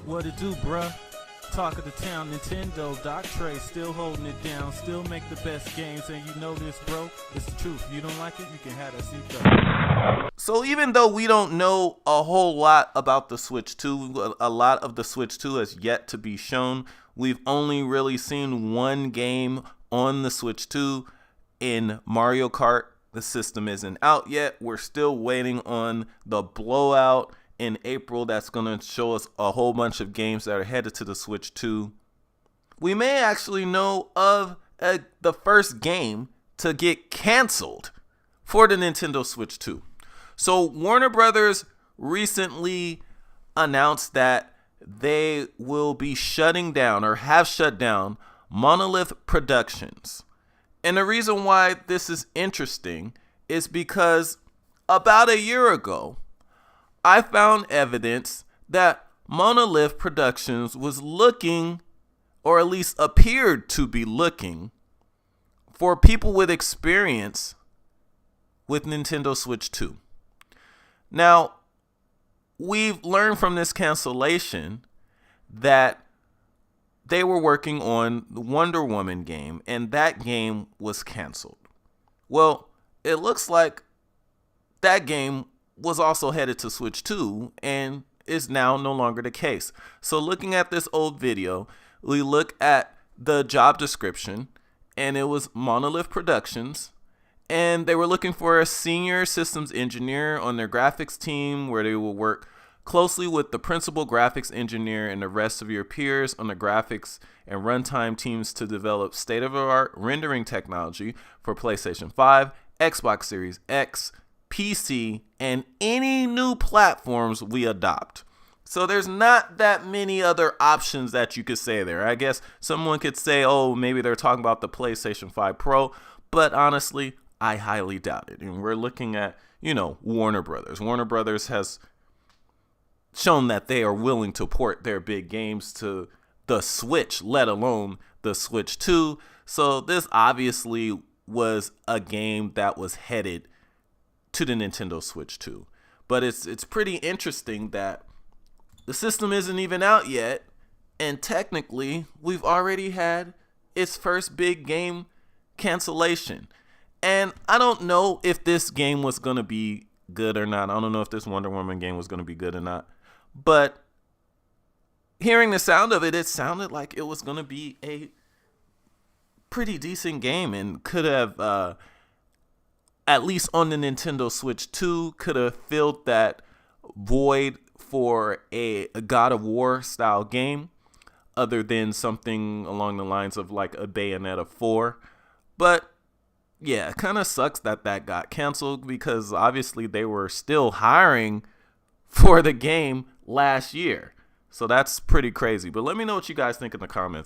What it do, bruh? Talk of the town, Nintendo, Doc Trey still holding it down, still make the best games, and you know this, bro. It's the truth. If you don't like it, you can have that seatbelt. So even though we don't know a whole lot about the Switch 2, a lot of the Switch 2 has yet to be shown. We've only really seen one game on the Switch 2 in Mario Kart. The system isn't out yet. We're still waiting on the blowout in April that's going to show us a whole bunch of games that are headed to the Switch 2. We may actually know of the first game to get canceled for the Nintendo Switch 2. So Warner Brothers recently announced that they will be shutting down or have shut down Monolith Productions. And the reason why this is interesting is because about a year ago, I found evidence that Monolith Productions was looking, or at least appeared to be looking, for people with experience with Nintendo Switch 2. Now, we've learned from this cancellation that they were working on the Wonder Woman game, and that game was canceled. Well, it looks like that game was also headed to Switch 2 and is now no longer the case. So looking at this old video, we look at the job description, and it was Monolith Productions, and they were looking for a senior systems engineer on their graphics team where they will work closely with the principal graphics engineer and the rest of your peers on the graphics and runtime teams to develop state-of-the-art rendering technology for PlayStation 5, Xbox Series X, PC, and any new platforms we adopt. So there's not that many other options that you could say there. I guess someone could say, oh, maybe they're talking about the PlayStation 5 Pro, but honestly, I highly doubt it. And we're looking at, Warner Brothers. Warner Brothers has shown that they are willing to port their big games to the Switch, let alone the Switch 2. So this obviously was a game that was headed to the Nintendo Switch 2. But it's pretty interesting that the system isn't even out yet, and technically we've already had its first big game cancellation. And I don't know if this game was going to be good or not. I don't know if this Wonder Woman game was going to be good or not. But hearing the sound of it, it sounded like it was going to be a pretty decent game and could have, at least on the Nintendo Switch 2, could have filled that void for a God of War style game, other than something along the lines of like a Bayonetta 4. But yeah, it kind of sucks that got canceled because obviously they were still hiring for the game last year. So that's pretty crazy. But let me know what you guys think in the comments.